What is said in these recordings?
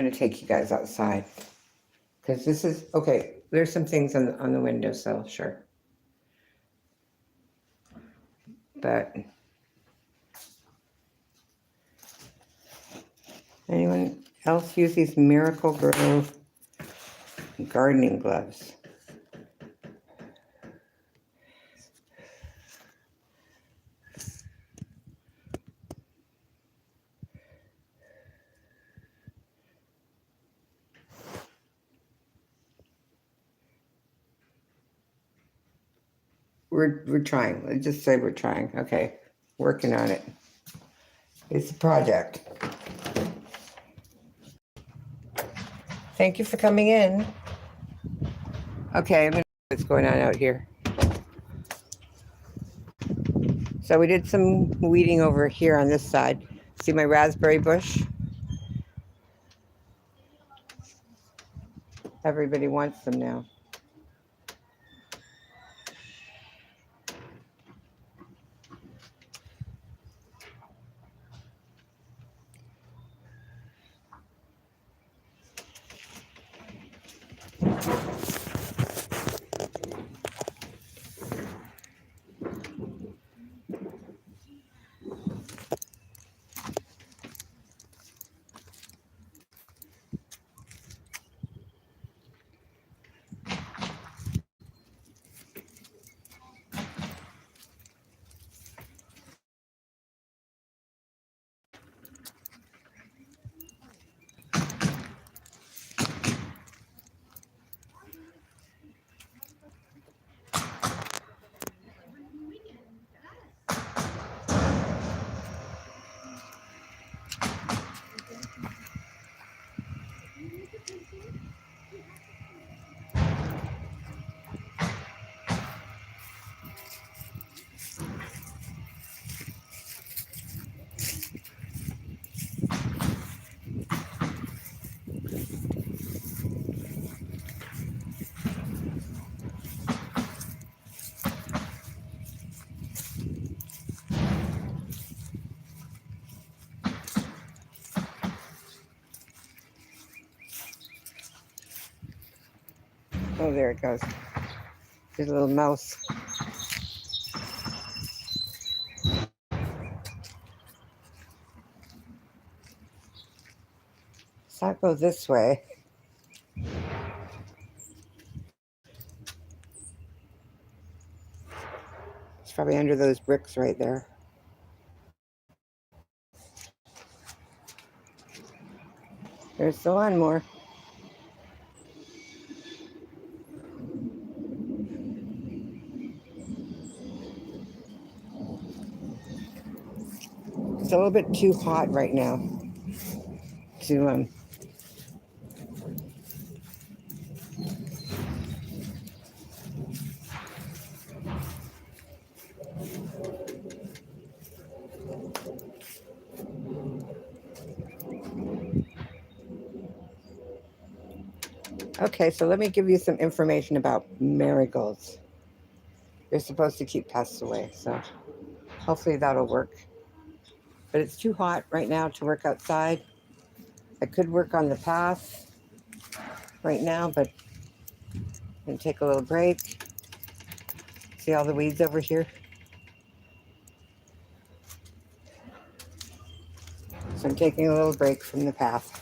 going to take you guys outside because this is okay. There's some things on the windowsill, sure, but anyone else use these Miracle Grow gardening gloves? We're trying. Let's just say we're trying. Okay, working on it. It's a project. Thank you for coming in. Okay, I'm gonna see what's going on out here. So we did some weeding over here on this side. See my raspberry bush? Everybody wants them now. Oh, there it goes. There's a little mouse. So I'll go this way. It's probably under those bricks right there. There's the lawnmower. It's a little bit too hot right now to Okay, so let me give you some information about marigolds. They're supposed to keep pests away, so hopefully that'll work. But it's too hot right now to work outside. I could work on the path right now, but I'm gonna take a little break. See all the weeds over here? So I'm taking a little break from the path.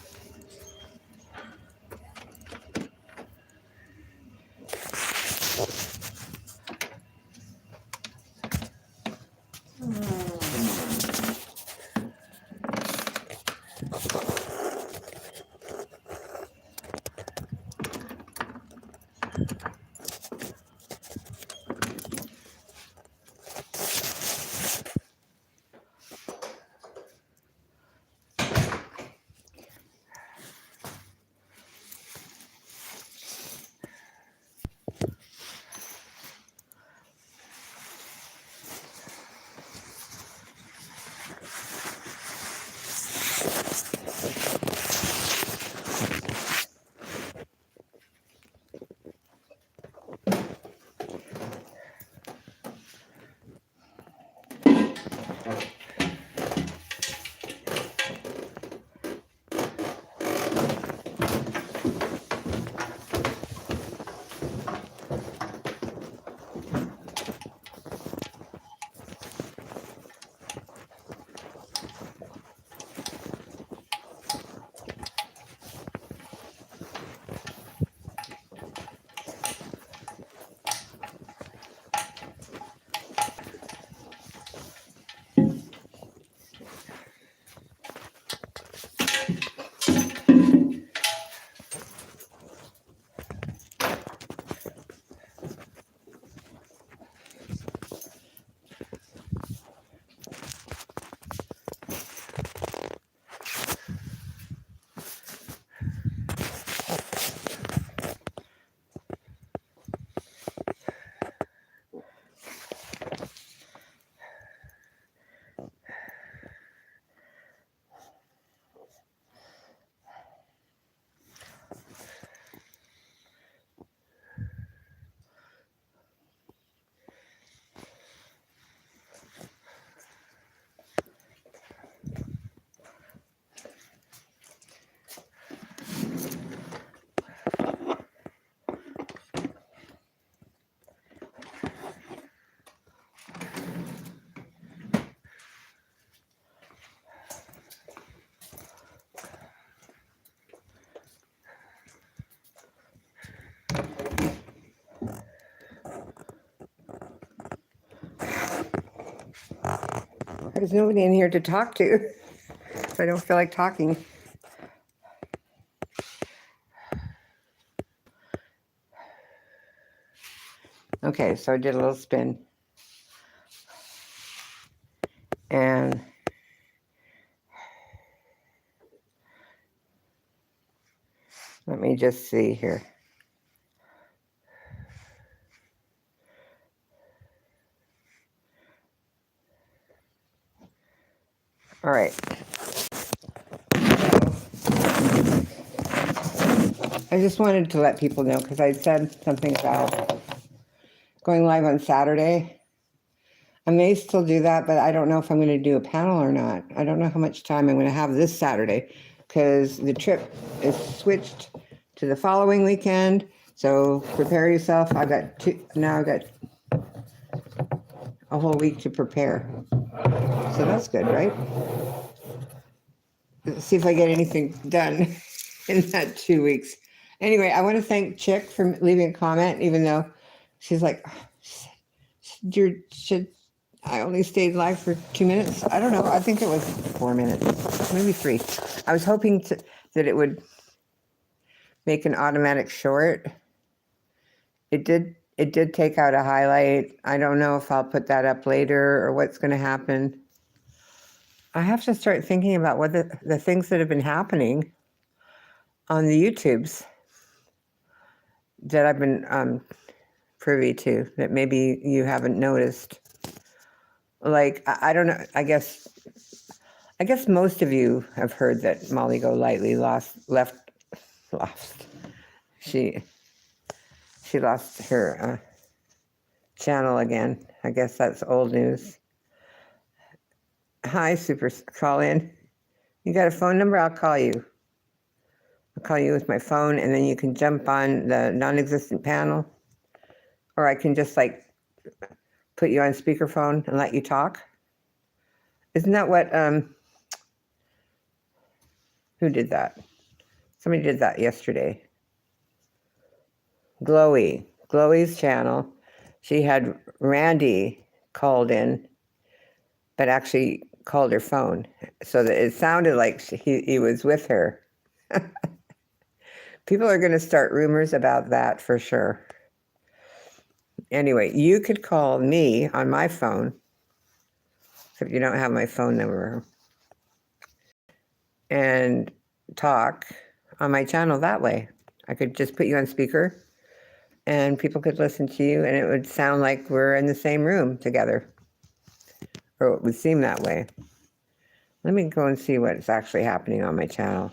There's nobody in here to talk to, so I don't feel like talking. Okay, so I did a little spin. And let me just see here. All right. I just wanted to let people know because I said something about going live on Saturday. I may still do that, but I don't know if I'm going to do a panel or not. I don't know how much time I'm going to have this Saturday because the trip is switched to the following weekend. So prepare yourself. I've got a whole week to prepare. So that's good, right? Let's see if I get anything done in that 2 weeks. Anyway, I want to thank Chick for leaving a comment, even though she's like, I only stayed live for 2 minutes. I don't know. I think it was 4 minutes, maybe 3. I was hoping that it would make an automatic short. It did take out a highlight. I don't know if I'll put that up later or what's going to happen. I have to start thinking about what the things that have been happening on the YouTubes that I've been privy to that maybe you haven't noticed. Like, I don't know. I guess most of you have heard that Molly Golightly left. She lost her channel again. I guess that's old news. Hi, Super Call In. You got a phone number? I'll call you. I'll call you with my phone, and then you can jump on the non-existent panel, or I can just like put you on speakerphone and let you talk. Isn't that what? Who did that? Somebody did that yesterday. Glowy's channel. She had Randy called in, but actually called her phone, so that it sounded like he was with her. People are going to start rumors about that for sure. Anyway, you could call me on my phone, if you don't have my phone number, and talk on my channel that way. I could just put you on speaker, and people could listen to you, and it would sound like we're in the same room together, or it would seem that way. Let me go and see what's actually happening on my channel.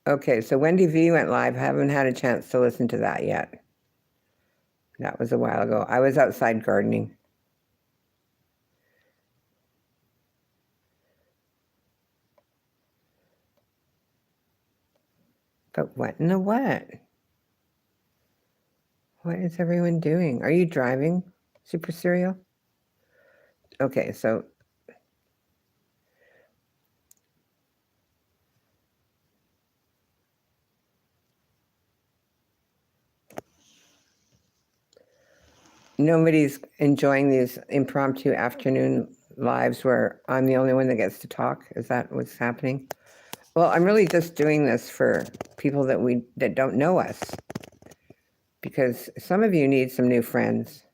Okay, so Wendy V went live. I haven't had a chance to listen to that yet. That was a while ago. I was outside gardening. But what in the what? What is everyone doing? Are you driving, Super Serial? Okay, so nobody's enjoying these impromptu afternoon lives where I'm the only one that gets to talk. Is that what's happening? Well, I'm really just doing this for people that don't know us, because some of you need some new friends.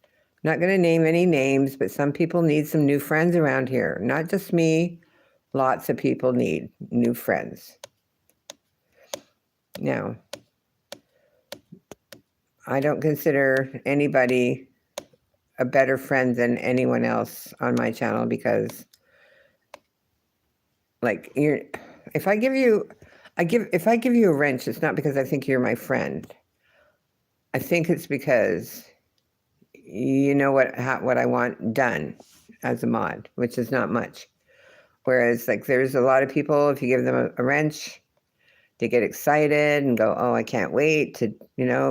I'm not going to name any names, but some people need some new friends around here. Not just me. Lots of people need new friends. Now, I don't consider anybody a better friend than anyone else on my channel, because like if I give you a wrench, it's not because I think you're my friend. I think it's because you know what I want done as a mod, which is not much. Whereas like there's a lot of people, if you give them a wrench, they get excited and go, oh, I can't wait to,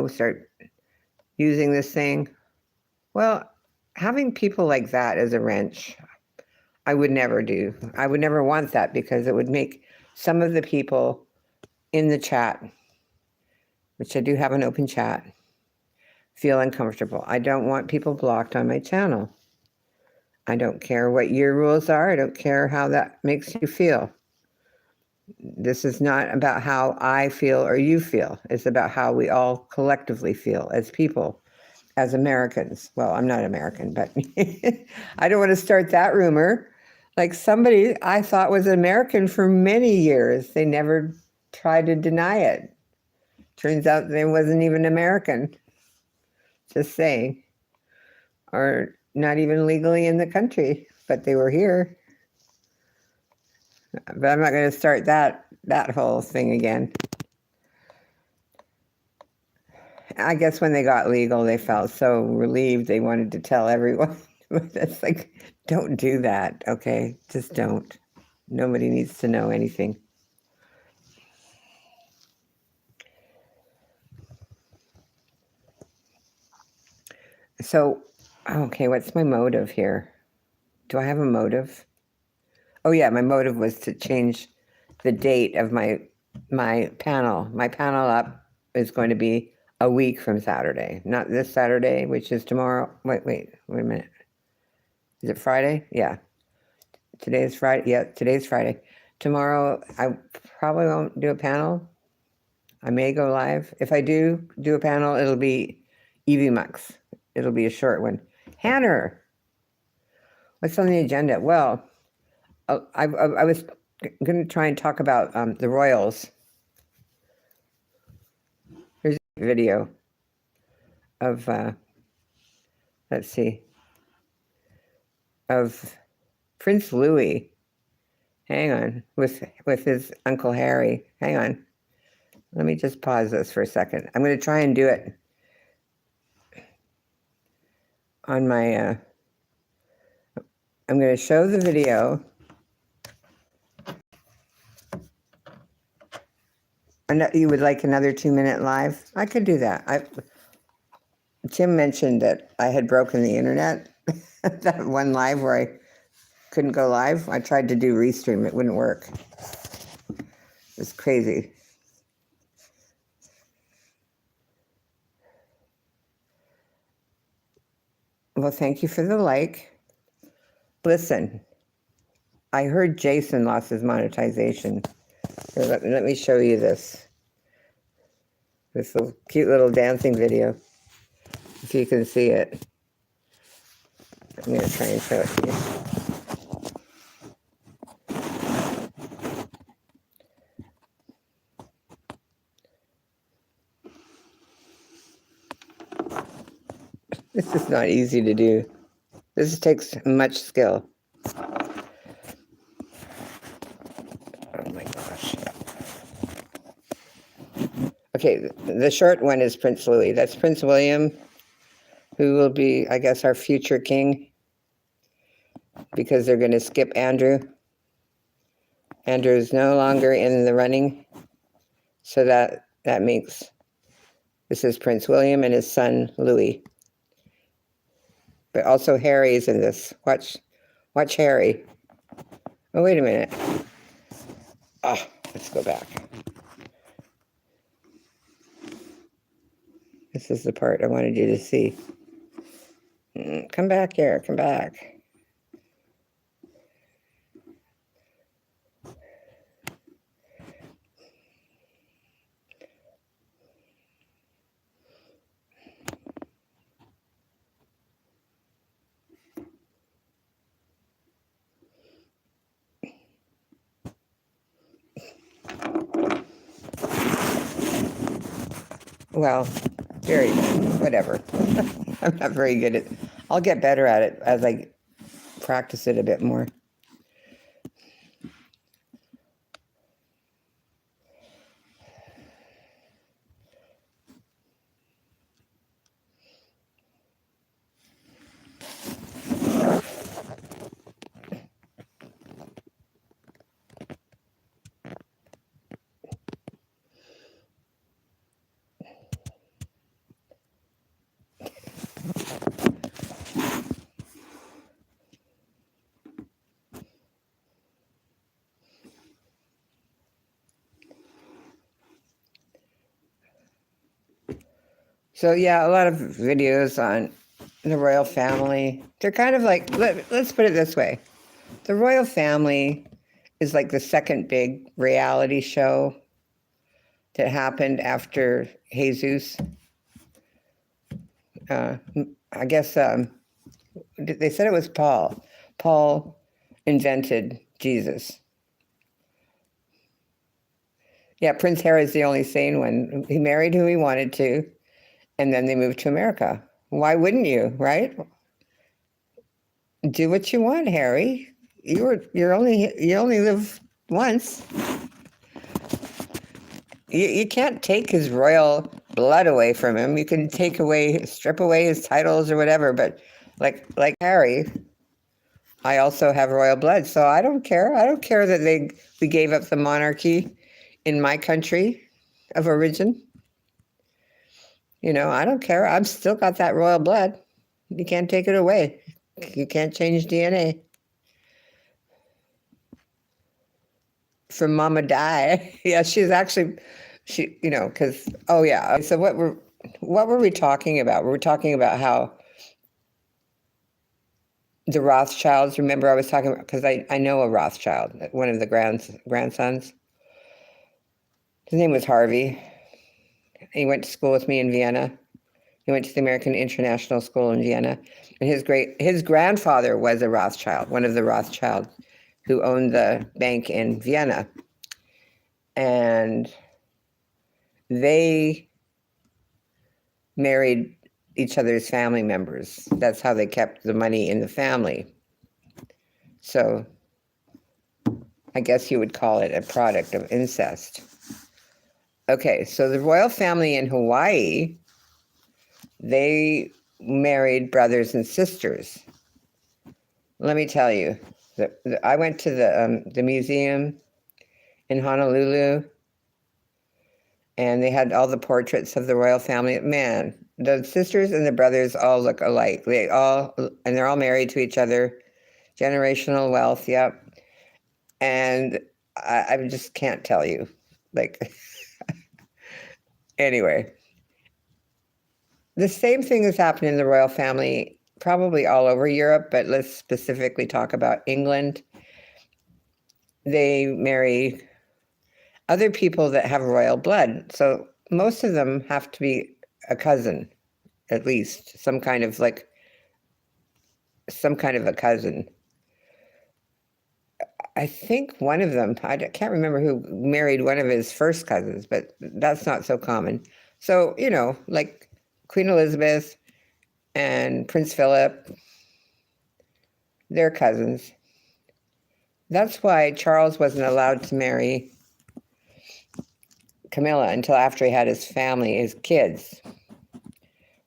start using this thing. Well, having people like that as a wrench, I would never do. I would never want that, because it would make some of the people in the chat, which I do have an open chat, feel uncomfortable. I don't want people blocked on my channel. I don't care what your rules are. I don't care how that makes you feel. This is not about how I feel or you feel. It's about how we all collectively feel as people, as Americans. Well, I'm not American, but I don't want to start that rumor. Like somebody I thought was American for many years. They never tried to deny it. Turns out they wasn't even American. Just saying. Or not even legally in the country, but they were here. But I'm not going to start that whole thing again. I guess when they got legal, they felt so relieved they wanted to tell everyone. But it's like, don't do that, okay? Just don't. Nobody needs to know anything. So, okay, what's my motive here? Do I have a motive? Oh yeah, my motive was to change the date of my panel. My panel up is going to be a week from Saturday, not this Saturday, which is tomorrow. Wait a minute. Is it Friday? Yeah. Today is Friday. Yeah, today's Friday. Tomorrow, I probably won't do a panel. I may go live. If I do a panel, it'll be Evie Mux. It'll be a short one. Hanner, what's on the agenda? Well, I was going to try and talk about the Royals. Here's a video of, let's see, of Prince Louis. Hang on, with his Uncle Harry. Hang on. Let me just pause this for a second. I'm going to try and do it on my, I'm going to show the video. And you would like another 2-minute live? I could do that. Tim mentioned that I had broken the internet. That one live where I couldn't go live. I tried to do restream. It wouldn't work. It was crazy. Well, thank you for the like. Listen, I heard Jason lost his monetization. Here, let me show you this. This little, cute little dancing video. If you can see it. I'm going to try and show it to you. This is not easy to do. This takes much skill. Oh my gosh. Okay, the short one is Prince Louis. That's Prince William, who will be, I guess, our future king, because they're going to skip Andrew. Andrew is no longer in the running, so that makes, this is Prince William and his son Louis. But also Harry is in this. Watch Harry. Oh, wait a minute. Oh, let's go back. This is the part I wanted you to see. Come back here, come back. Well, very good. Whatever. I'm not very good at it. I'll get better at it as I practice it a bit more. So yeah, a lot of videos on the royal family. They're kind of like, let's put it this way. The royal family is like the second big reality show that happened after Jesus. Uh, I guess they said it was Paul. Paul invented Jesus. Yeah, Prince Harry is the only sane one. He married who he wanted to, and then they moved to America. Why wouldn't you, right? Do what you want, Harry. You only live once. You can't take his royal blood away from him. You can strip away his titles or whatever, but like Harry, I also have royal blood, so I don't care. I don't care that we gave up the monarchy in my country of origin. I don't care. I've still got that royal blood. You can't take it away. You can't change DNA. From Mama Di. Yeah, because, oh yeah. So what were we talking about? We were talking about how the Rothschilds, remember I was talking about, because I know a Rothschild, one of the grandsons. His name was Harvey. He went to school with me in Vienna. He went to the American International School in Vienna. And his grandfather was a Rothschild, one of the Rothschilds who owned the bank in Vienna. And they married each other's family members. That's how they kept the money in the family. So I guess you would call it a product of incest. Okay, so the royal family in Hawaii, they married brothers and sisters. Let me tell you, I went to the museum in Honolulu, and they had all the portraits of the royal family. Man, the sisters and the brothers all look alike. They're all married to each other. Generational wealth, yep. And I just can't tell you. Like, anyway, the same thing has happened in the royal family, probably all over Europe, but let's specifically talk about England. They marry other people that have royal blood. So most of them have to be a cousin, at least, some kind of a cousin. I think one of them, I can't remember who married one of his first cousins, but that's not so common. So, like Queen Elizabeth and Prince Philip, they're cousins. That's why Charles wasn't allowed to marry Camilla until after he had his family, his kids.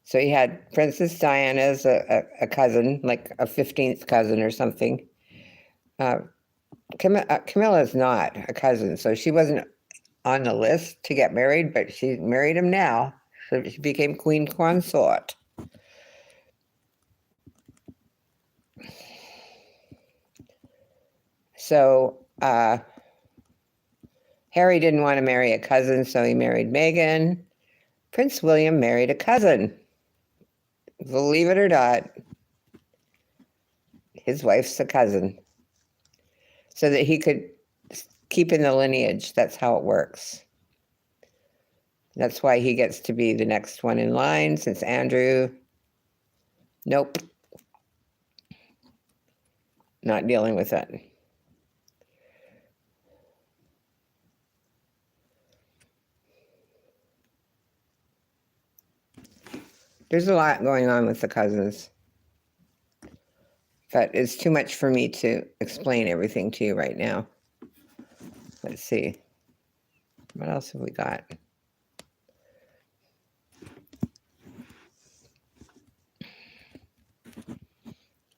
So he had Princess Diana as a cousin, like a 15th cousin or something. Camilla is not a cousin, so she wasn't on the list to get married, but she married him now. So she became queen consort. So Harry didn't want to marry a cousin, so he married Meghan. Prince William married a cousin. Believe it or not, his wife's a cousin. So that he could keep in the lineage. That's how it works. That's why he gets to be the next one in line, since Andrew, nope, not dealing with that. There's a lot going on with the cousins, but it's too much for me to explain everything to you right now. Let's see. What else have we got?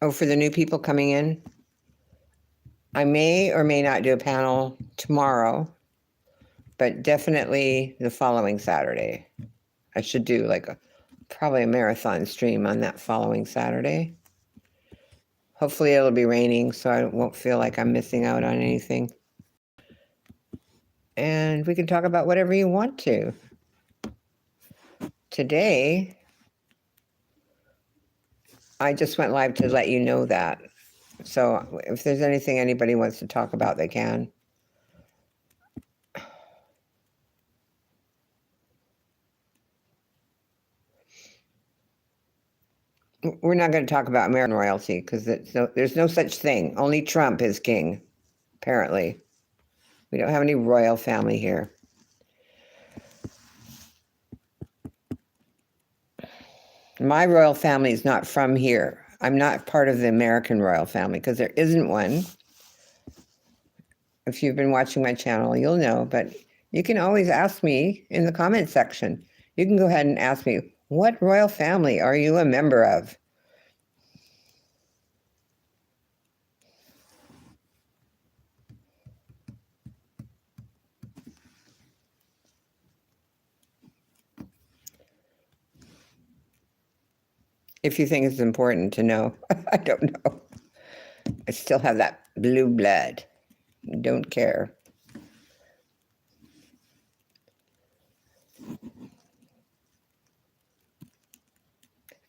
Oh, for the new people coming in, I may or may not do a panel tomorrow, but definitely the following Saturday. I should do probably a marathon stream on that following Saturday. Hopefully it'll be raining, so I won't feel like I'm missing out on anything. And we can talk about whatever you want to. today, I just went live to let you know that. So if there's anything anybody wants to talk about, they can. We're not going to talk about American royalty because there's no such thing. Only Trump is king, apparently. We don't have any royal family here. My royal family is not from here. I'm not part of the American royal family because there isn't one. If you've been watching my channel, you'll know, but you can always ask me in the comment section. You can go ahead and ask me, what royal family are you a member of? If you think it's important to know. I don't know. I still have that blue blood. Don't care.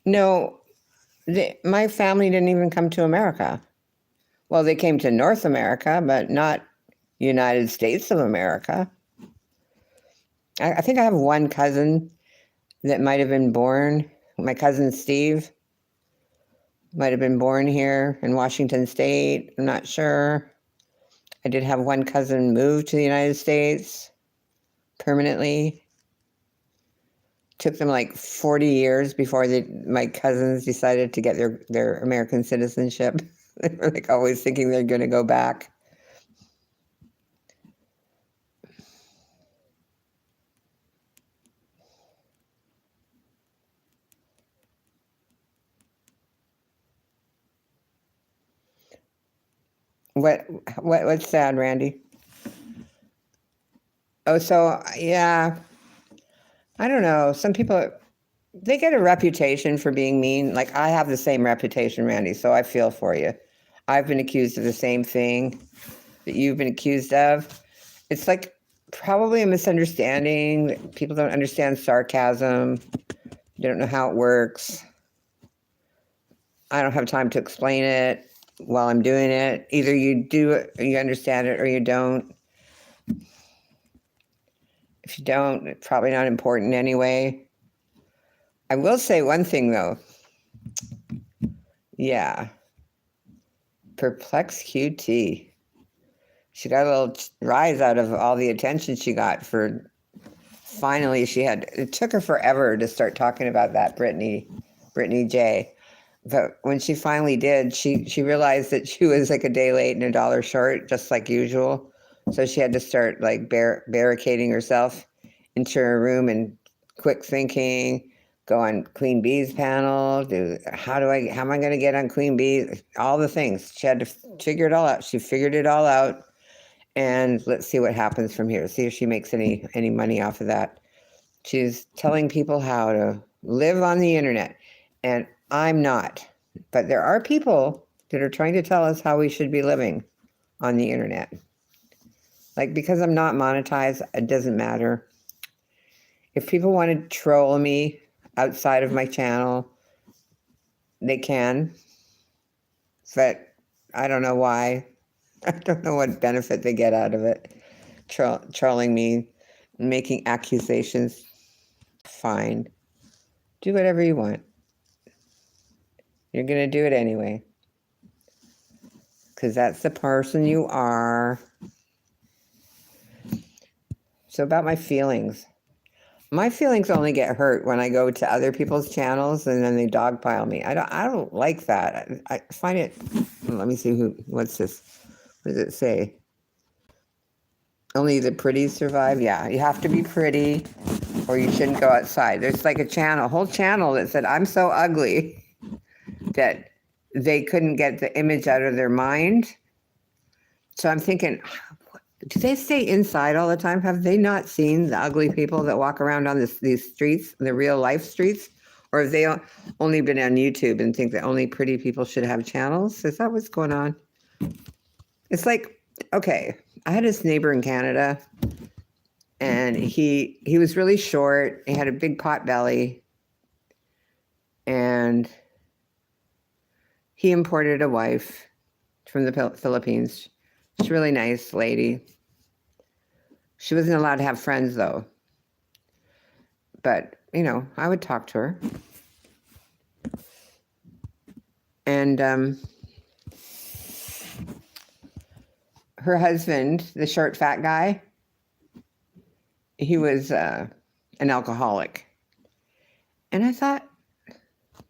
No, my family didn't even come to America. Well, they came to North America, but not United States of America. I think I have one cousin that might have been born. My cousin Steve might have been born here in Washington State. I'm not sure. I did have one cousin move to the United States permanently. Took them like 40 years before my cousins decided to get their American citizenship. They were like always thinking they're going to go back. What's sad, Randy? Oh, so yeah, I don't know. Some people, they get a reputation for being mean. Like I have the same reputation, Randy, so I feel for you. I've been accused of the same thing that you've been accused of. It's like probably a misunderstanding. People don't understand sarcasm. They don't know how it works. I don't have time to explain it while I'm doing it. Either you do it, or you understand it, or you don't. If you don't, it's probably not important anyway. I will say one thing though. Yeah. Perplex QT. She got a little rise out of all the attention she got for finally it took her forever to start talking about that Brittany J. But when she finally did, she realized that she was like a day late and a dollar short, just like usual. So she had to start like barricading herself into her room and quick thinking, go on Queen Bee's panel, how am I going to get on Queen Bee? All the things. She had to figure it all out. She figured it all out. And let's see what happens from here. See if she makes any money off of that. She's telling people how to live on the internet. And I'm not. But there are people that are trying to tell us how we should be living on the internet. Like, because I'm not monetized, it doesn't matter. If people want to troll me outside of my channel, they can. But I don't know why. I don't know what benefit they get out of it. Trolling me, making accusations. Fine. Do whatever you want. You're going to do it anyway. Because that's the person you are. So about my feelings. My feelings only get hurt when I go to other people's channels and then they dogpile me. I don't like that. I find it. Let me see what's this? What does it say? Only the pretty survive? Yeah, you have to be pretty or you shouldn't go outside. There's like a whole channel that said, I'm so ugly that they couldn't get the image out of their mind. So I'm thinking, do they stay inside all the time? Have they not seen the ugly people that walk around on these streets, the real life streets? Or have they only been on YouTube and think that only pretty people should have channels? Is that what's going on? It's like, okay, I had this neighbor in Canada And he was really short. He had a big pot belly, and he imported a wife from the Philippines. She's a really nice lady. She wasn't allowed to have friends though. But, I would talk to her. And her husband, the short, fat guy, he was an alcoholic. And I thought,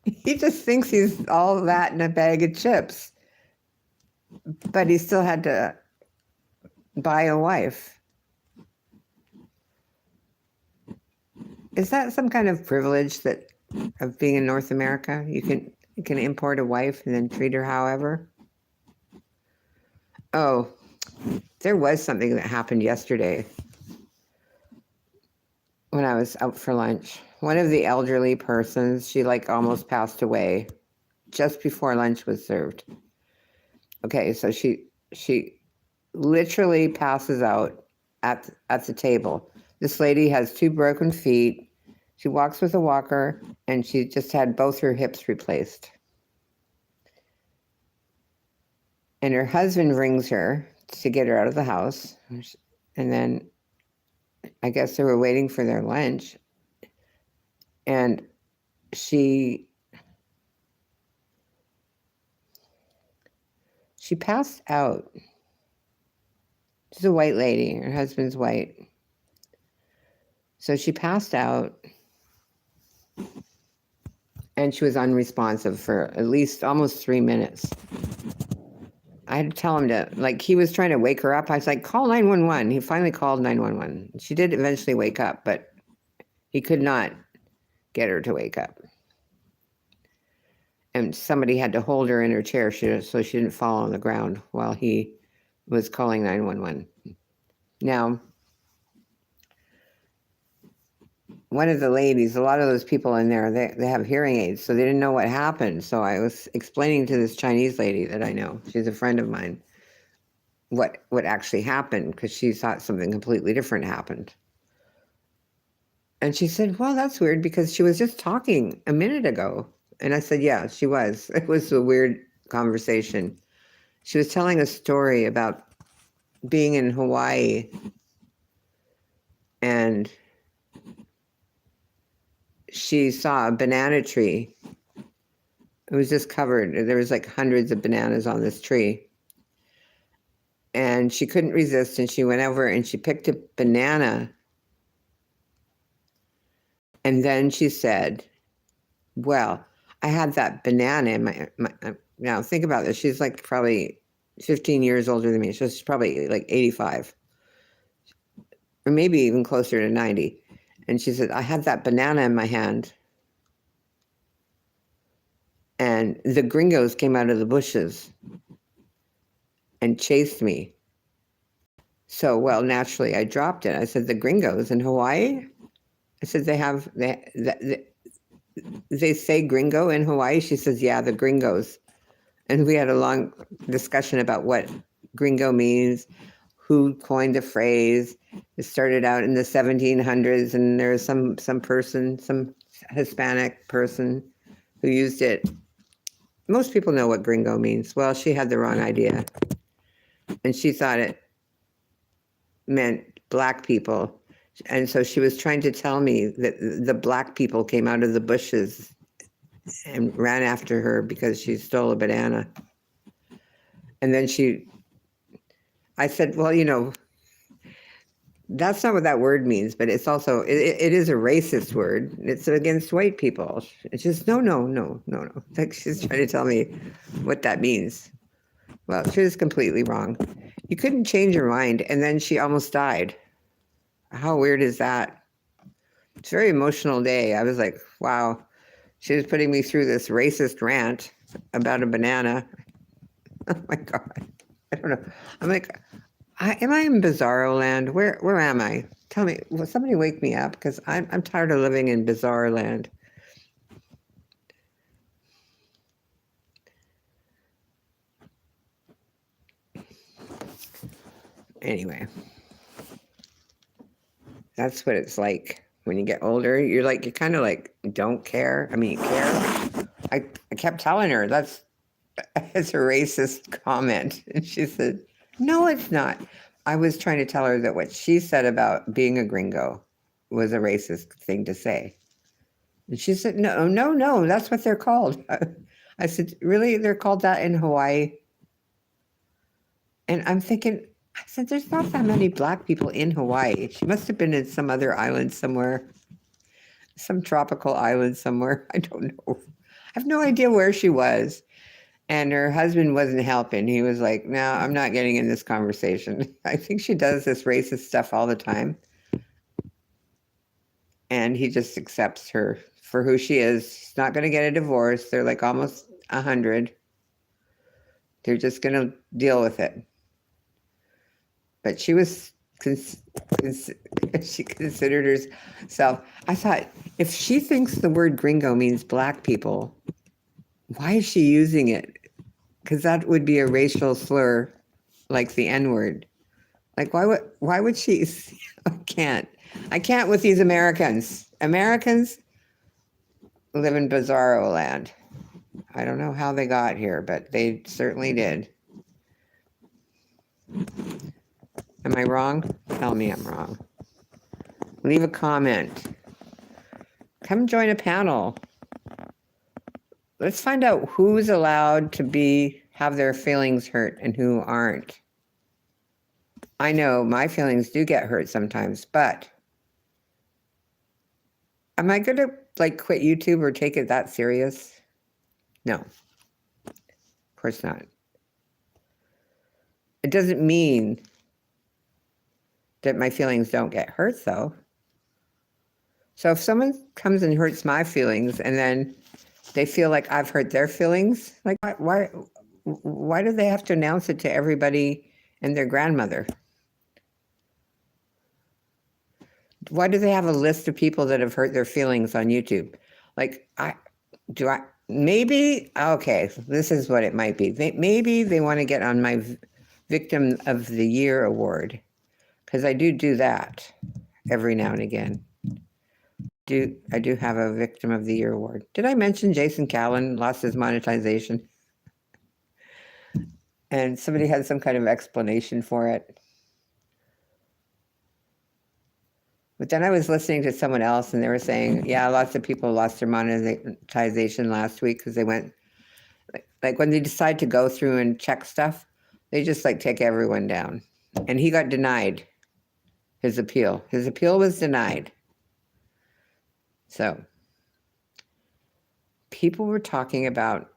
he just thinks he's all that in a bag of chips. But he still had to buy a wife. Is that some kind of privilege of being in North America? You can import a wife and then treat her however? Oh, there was something that happened yesterday when I was out for lunch. One of the elderly persons, she almost passed away just before lunch was served. Okay, so she literally passes out at the table. This lady has 2 broken feet. She walks with a walker, and she just had both her hips replaced. And her husband rings her to get her out of the house. And then I guess they were waiting for their lunch. And she passed out. She's a white lady. Her husband's white. So she passed out. And she was unresponsive for at least almost 3 minutes. I had to tell him he was trying to wake her up. I was like, call 911. He finally called 911. She did eventually wake up, but he could not get her to wake up. And somebody had to hold her in her chair so she didn't fall on the ground while he was calling 911. Now, one of the ladies, a lot of those people in there, they have hearing aids, so they didn't know what happened. So I was explaining to this Chinese lady that I know, she's a friend of mine, what actually happened, because she thought something completely different happened. And she said, well, that's weird, because she was just talking a minute ago. And I said, yeah, she was. It was a weird conversation. She was telling a story about being in Hawaii, and she saw a banana tree. It was just covered. There was hundreds of bananas on this tree. And she couldn't resist, and she went over and she picked a banana. And then she said, well, I had that banana in my now think about this. She's probably 15 years older than me. So she's probably 85. Or maybe even closer to 90. And she said, I had that banana in my hand. And the gringos came out of the bushes and chased me. So, well, naturally, I dropped it. I said, the gringos in Hawaii? I said, they say gringo in Hawaii? She says, yeah, the gringos. And we had a long discussion about what gringo means, who coined the phrase. It started out in the 1700s, and there was some person, some Hispanic person who used it. Most people know what gringo means. Well, she had the wrong idea. And she thought it meant black people. And so she was trying to tell me that the black people came out of the bushes and ran after her because she stole a banana. And then I said, well, that's not what that word means, but it's also, it is a racist word. It's against white people. It's just, no. She's trying to tell me what that means. Well, she was completely wrong. You couldn't change her mind, and then she almost died. How weird is that? It's a very emotional day. I was like, wow. She was putting me through this racist rant about a banana. Oh my God. I don't know. I'm like, am I in bizarro land? Where am I? Tell me, will somebody wake me up? Because I'm tired of living in bizarre land. Anyway. That's what it's like when you get older. You're like, you kind of like don't care. I mean, you care. I kept telling her it's a racist comment. And she said, no, it's not. I was trying to tell her that what she said about being a gringo was a racist thing to say. And she said, no, no, no, that's what they're called. I said, really? They're called that in Hawaii? And I'm thinking, I said, there's not that many black people in Hawaii. She must have been in some other island somewhere, some tropical island somewhere. I don't know. I have no idea where she was. And her husband wasn't helping. He was like, no, I'm not getting in this conversation. I think she does this racist stuff all the time. And he just accepts her for who she is. She's not going to get a divorce. They're like almost 100. They're just going to deal with it. But she was, she considered herself. I thought, if she thinks the word gringo means black people, why is she using it? Because that would be a racial slur, like the N-word. Like, why would she? I can't with these Americans. Americans live in bizarro land. I don't know how they got here, but they certainly did. Am I wrong? Tell me I'm wrong. Leave a comment. Come join a panel. Let's find out who's allowed to have their feelings hurt and who aren't. I know my feelings do get hurt sometimes, but am I going to like quit YouTube or take it that serious? No, of course not. It doesn't mean that my feelings don't get hurt, though. So if someone comes and hurts my feelings and then they feel like I've hurt their feelings, like why do they have to announce it to everybody and their grandmother? Why do they have a list of people that have hurt their feelings on YouTube? Like, maybe, okay, this is what it might be. Maybe they want to get on my Victim of the Year award, because I do that every now and again. I do have a Victim of the Year award. Did I mention Jason Callan lost his monetization? And somebody had some kind of explanation for it. But then I was listening to someone else and they were saying, yeah, lots of people lost their monetization last week because they went, like when they decide to go through and check stuff, they just like take everyone down. And he got denied his appeal. His appeal was denied. So people were talking about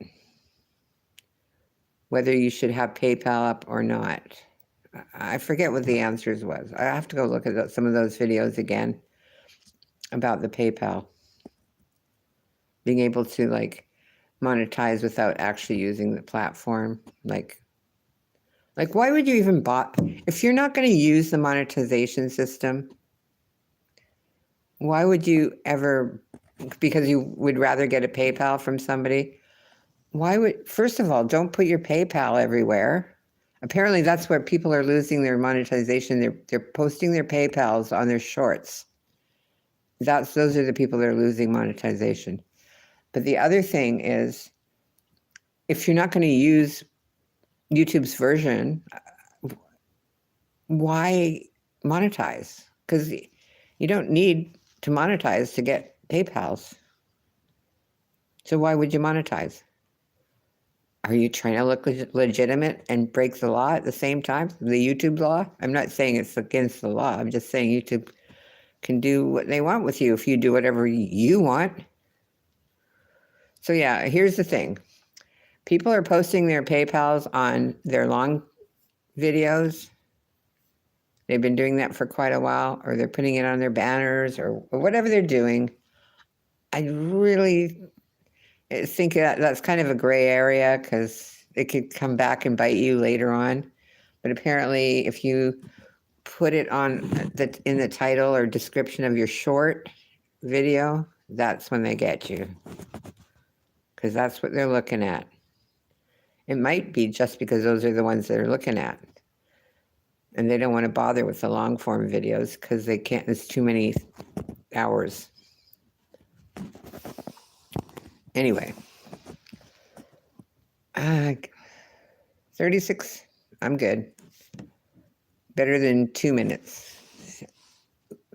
whether you should have PayPal up or not. I forget what the answers was. I have to go look at some of those videos again about the PayPal. Being able to like monetize without actually using the platform. Like why would you even if you're not going to use the monetization system, why would you ever, because you would rather get a PayPal from somebody? First of all, don't put your PayPal everywhere. Apparently that's where people are losing their monetization. They're posting their PayPals on their shorts. Those are the people that are losing monetization. But the other thing is, if you're not going to use YouTube's version, why monetize? Because you don't need to monetize to get PayPals. So why would you monetize? Are you trying to look legitimate and break the law at the same time? The YouTube law? I'm not saying it's against the law. I'm just saying YouTube can do what they want with you if you do whatever you want. So yeah, here's the thing. People are posting their PayPals on their long videos. They've been doing that for quite a while, or they're putting it on their banners or whatever they're doing. I really think that's kind of a gray area because it could come back and bite you later on. But apparently, if you put it in the title or description of your short video, that's when they get you, because that's what they're looking at. It might be just because those are the ones they're looking at. And they don't want to bother with the long form videos because they can't, it's too many hours. Anyway, 36, I'm good. Better than 2 minutes.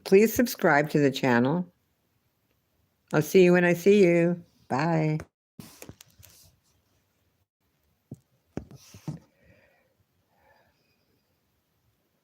Please subscribe to the channel. I'll see you when I see you. Bye.